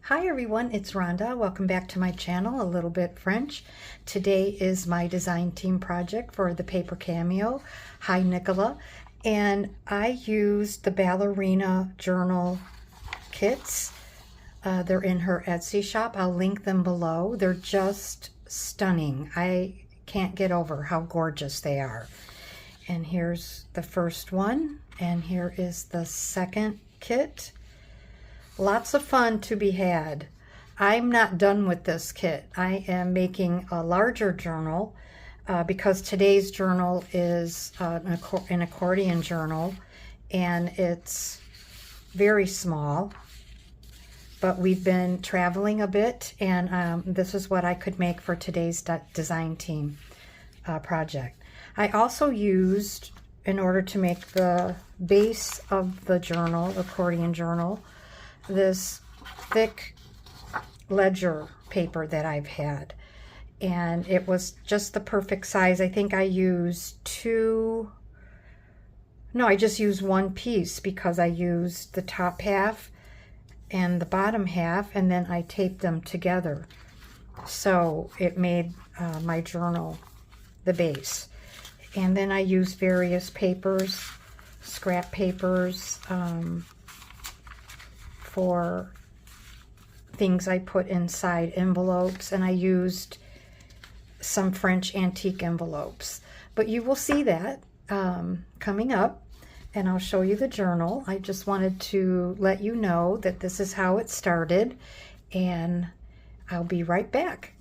Hi everyone, it's Rhonda. Welcome back to my channel, A Little Bit French. Today is my design team project for the paper cameo. Hi Nicola. And I used the ballerina journal kits. They're in her Etsy shop. I'll link them below. They're just stunning. I can't get over how gorgeous they are. And here's the first one, and here is the second kit. Lots of fun to be had. I'm not done with this kit. I am making a larger journal because today's journal is an accordion journal, and it's very small. But we've been traveling a bit, and this is what I could make for today's design team project. I also used, in order to make the base of the journal, accordion journal, this thick ledger paper that I've had, and it was just the perfect size. I think I used I just used one piece because I used the top half and the bottom half, and then I taped them together, so it made my journal the base. And then I used various papers, scrap papers, for things I put inside envelopes, and I used some French antique envelopes. But you will see that coming up, and I'll show you the journal. I just wanted to let you know that this is how it started, and I'll be right back.